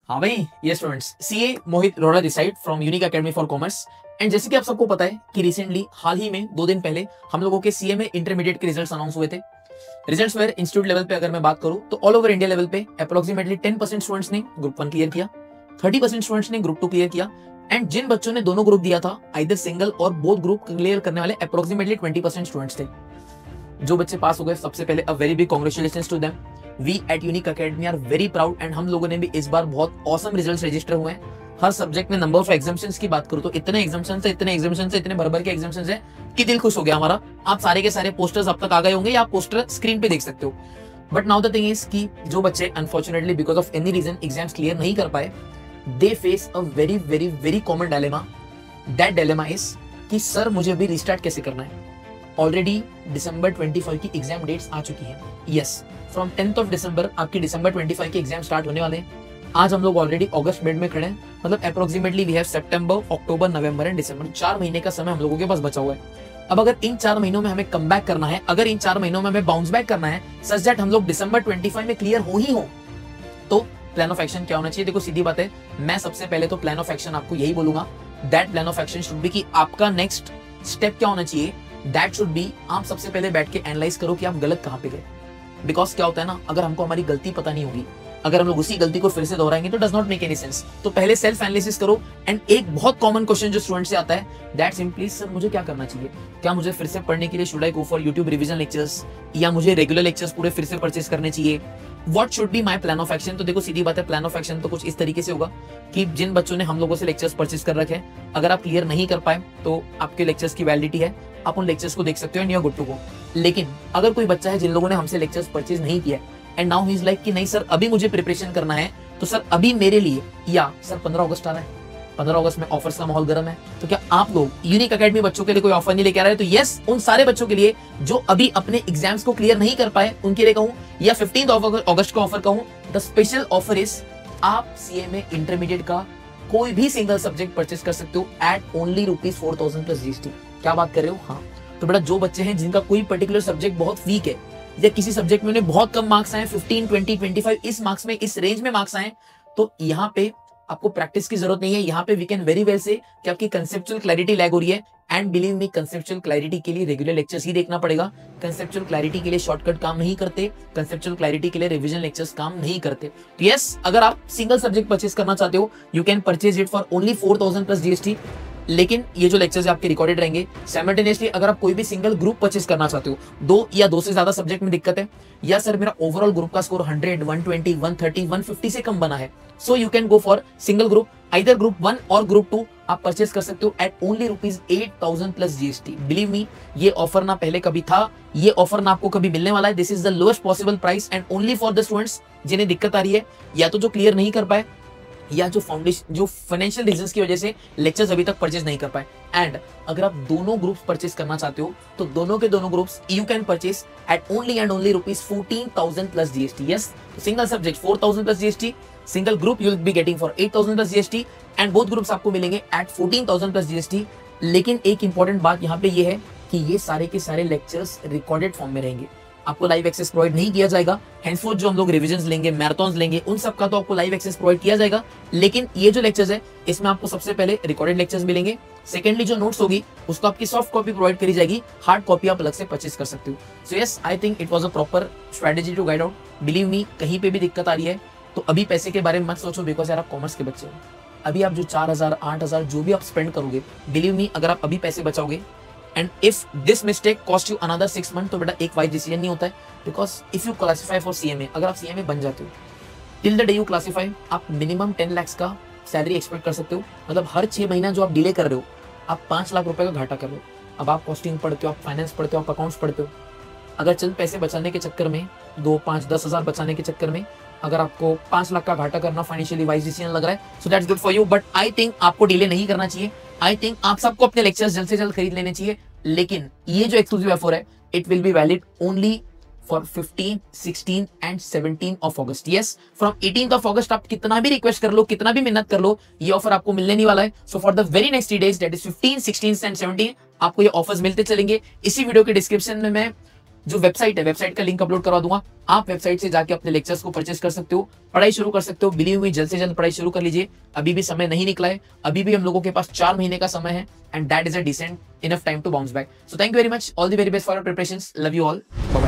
हाँ भाई, ये स्टूडेंट्स, सीए मोहित रोड़ा this side from unique academy for commerce. And जैसे कि आप सबको पता है कि रिसेंटली हाल ही में 2 दिन पहले हम लोगों के सीए में इंटरमीडिएट के रिजल्ट्स अनाउंस हुए थे। रिजल्ट्स वेयर इंस्टीट्यूट लेवल पे अगर मैं बात करूं तो ऑल ओवर इंडिया लेवल पे अप्रोक्सीमेटली 10% स्टूडेंट्स ने ग्रुप 1 क्लियर किया, 30% स्टूडेंट्स ने ग्रुप 2 क्लियर किया। एंड जिन बच्चों ने दोनों ग्रुप दिया था, आइदर सिंगल और बोथ ग्रुप क्लियर करने वाले अप्रोक्सीमेटली 20% स्टूडेंट्स थे। जो बच्चे पास हो गए, सबसे पहले a very big congratulations to them. We at Unique Academy are very proud and हम लोगों ने भी इस बार बहुत ऑसम रिजल्ट्स रजिस्टर हुए हैं। हर सब्जेक्ट में नंबर ऑफ एग्जाम्शंस की बात करूं तो इतने एग्जाम्शंस है, इतने भर के एग्जाम्शंस है कि दिल खुश हो गया हमारा। आप सारे के सारे पोस्टर्स अब तक आ गए होंगे या आप पोस्टर स्क्रीन पे देख सकते हो। But now the thing is कि जो बच्चे unfortunately because of any reason exams clear नहीं कर पाए, they face a very very very common dilemma. That dilemma is कि सर मुझे अभी रिस्टार्ट कैसे करना है। ऑलरेडी दिसंबर 25 की एग्जाम डेट्स आ चुकी हैं। Yes, from 10th of December आपकी दिसंबर 25 के एग्जाम स्टार्ट होने वाले हैं। आज हम लोग ऑलरेडी अगस्त मिड में खड़े हैं, मतलब approximately we have September, October, November and December, 4 महीने का समय हम लोगों के पास बचा हुआ है। अब अगर इन 4 महीनों में हमें कम बैक करना है, अगर इन 4 महीनों में हमें बाउंस बैक करना है सच दैट हम लोग दिसंबर 25 में क्लियर हो ही हो, तो प्लान ऑफ एक्शन क्या होना चाहिए? देखो सीधी बात है, मैं सबसे पहले तो प्लान ऑफ एक्शन आपको यही बोलूंगा, that plan of action should be कि आपका नेक्स्ट स्टेप क्या होना चाहिए। दैट शुड बी, आप सबसे पहले बैठ के एनालाइज करो कि आप गलत कहां पे गए। बिकॉज क्या होता है ना, अगर हमको हमारी गलती पता नहीं होगी, अगर हम लोग उसी गलती को फिर से दोहराएंगे तो does not make any sense. तो पहले सेल्फ एनालिसिस करो। एंड एक बहुत कॉमन क्वेश्चन जो स्टूडेंट से आता है, दैट सिंपली सर मुझे क्या करना चाहिए? क्या मुझे फिर से पढ़ने के लिए should I go for YouTube revision lectures, या मुझे रेगुलर लेक्चर्स पूरे फिर से परचेस करने चाहिए? What should be my plan of action? तो देखो सीधी बात है, प्लान ऑफ एक्शन तो कुछ इस तरीके से होगा कि जिन बच्चों ने हम लोगों से लेक्चर्स परचेस कर रखे हैं, अगर आप क्लियर नहीं कर पाए तो आपके लेक्चर्स की वैलिडिटी है, आप उन लेक्चर्स को देख सकते हो and you are good to go. लेकिन अगर कोई बच्चा है जिन लोगों ने हमसे लेक्चर्स परचेज नहीं किया and now he is like कि नहीं सर अभी मुझे प्रिपरेशन करना है, तो सर अभी मेरे लिए, या सर 15 अगस्त आ रहा है, 15 अगस्त में ऑफर्स का माहौल गर्म है, तो क्या आप लोग यूनिक एकेडमी बच्चों के लिए कोई ऑफर नहीं लेके आ रहे? तो यस, उन सारे बच्चों के लिए जो अभी अपने एग्जाम्स को क्लियर नहीं कर पाए उनके लिए कहूं, या 15 अगस्त का ऑफर कहूं, द स्पेशल ऑफर इज आप सीए में इंटरमीडिएट का कोई भी सिंगल सब्जेक्ट परचेस कर सकते हो एट ओनली ₹4000 प्लस जीएसटी। क्या बात कर रहे हो? हाँ, तो बेटा जो बच्चे हैं जिनका कोई पर्टिकुलर सब्जेक्ट बहुत वीक है या किसी सब्जेक्ट में उन्हें बहुत कम मार्क्स आए, 15, 20, 25 इस मार्क्स में, इस रेंज में मार्क्स आए, तो यहाँ पे आपको प्रैक्टिस की जरूरत नहीं है। यहाँ पे वी कैन वेरी वेल से कि आपकी कंसेप्चुअल क्लैरिटी लैग हो रही है। And believe me, conceptual clarity के लिए रेगुलर लेक्चर्स ही देखना पड़ेगा। कंसेप्चुअल क्लैरिटी के लिए शॉर्टकट काम नहीं करते, कंसेप्चुअल क्लैरिटी के लिए रिवीजन लेक्चर्स काम नहीं करते। तो यस, अगर आप सिंगल सब्जेक्ट परचेज करना चाहते हो, you can purchase it for only 4000 plus GST. लेकिन ये जो लेक्चर्स आपके रिकॉर्डेड रहेंगे। साइमल्टेनियसली अगर आप कोई भी सिंगल ग्रुप परचेस करना चाहते हो, 2 या 2 से ज्यादा सब्जेक्ट में दिक्कत है, या सर मेरा ओवरऑल ग्रुप का स्कोर 100, 120, 130, 150 से कम बना है, so you can go for single group, either group 1 और ग्रुप 2 आप परचेस कर सकते हो at only ₹8000 plus GST. Believe me, ये ऑफर ना पहले कभी था, ये ऑफर ना आपको कभी मिलने वाला है। This is the lowest possible price and only for the students जिन्हें दिक्कत आ रही है, या तो जो क्लियर नहीं कर पाए, या जो फाउंडेशन, जो फाइनेंशियल रीजंस की वजह से लेक्चर्स अभी तक परचेज नहीं कर पाए। एंड अगर आप दोनों ग्रुप्स परचेज करना चाहते हो तो दोनों के दोनों groups you can purchase at only and only ₹14,000 plus GST. Yes, single subject 4000 plus GST, single group you will be getting for 8000 plus GST and both groups आपको मिलेंगे एट 14,000 प्लस जीएसटी। लेकिन एक इंपॉर्टेंट बात यहाँ पे ये है कि ये सारे के सारे लेक्चर्स रिकॉर्डेड फॉर्म में रहेंगे, आपको लाइव एक्सेस प्रोवाइड नहीं किया जाएगा। हैंसफोर्थ जो हम लोग रिविजन्स लेंगे, मैराथन्स लेंगे, उन सब का तो आपको लाइव एक्सेस प्रोवाइड किया जाएगा। लेकिन ये जो लेक्चर्स है इसमें आपको सबसे पहले रिकॉर्डेड लेक्चर्स मिलेंगे, सेकेंडली जो नोट्स होगी उसको आपकी सॉफ्ट कॉपी प्रोवाइड करी जाएगी, हार्ड कॉपी आप अलग से परचेस कर सकते हो। So yes, I think it was a proper strategy to guide out. Believe me, कहीं पे भी दिक्कत आ रही है तो अभी पैसे के बारे में मत सोचो, बिकॉज यार आप कॉमर्स के बच्चे हो। अभी आप जो 4000, 8000 जो भी आप स्पेंड करोगे, बिलीव मी, अगर आप अभी पैसे बचाओगे and if this mistake cost you another 6 month, तो बेटा एक वाइज डिसीजन नहीं होता है। Because if you qualify for CMA, अगर आप सीएमए बन जाते हो, till the day you qualify, आप मिनिमम 10 लाख का सैलरी एक्सपेक्ट कर सकते हो। मतलब हर 6 महीना जो आप डिले कर रहे हो, आप 5 लाख रुपए का घाटा कर रहे हो। अब आप कॉस्टिंग पढ़ते हो, आप फाइनेंस पढ़ते हो, आप अकाउंट्स पढ़ते हो, अगर चंद पैसे बचाने के चक्कर में, 2, 5, 10 हजार बचाने के चक्कर में अगर आपको 5 लाख का घाटा करना फाइनेंशियली वाइज डिसीजन लग रहा है, so that's good for you. But I think आपको डिले नहीं करना चाहिए। आई थिंक आप सबको अपने लेक्चर्स जल्द से जल्द खरीद लेने चाहिए। लेकिन ये जो एक्सक्लूसिव ऑफर है, it will be valid only for 15, 16 and 17 of August. Yes, from 18th of अगस्त आप कितना भी रिक्वेस्ट कर लो, कितना भी मेहनत कर लो, ये ऑफर आपको मिलने नहीं वाला है। So for the very next 3 days, that is 15, 16 and 17, आपको ये ऑफर्स मिलते चलेंगे। इसी वीडियो के डिस्क्रिप्शन में मैं जो वेबसाइट है, वेबसाइट का लिंक अपलोड करवा दूंगा, आप वेबसाइट से जाके अपने लेक्चर्स को परचेस कर सकते हो, पढ़ाई शुरू कर सकते हो। बिलीव मी, जल्द से जल्द पढ़ाई शुरू कर लीजिए, अभी भी समय नहीं निकला है, अभी भी हम लोगों के पास 4 महीने का समय है, and that is a decent enough time to bounce back. So thank you very much, all the very best for your preparations, love you all, bye bye.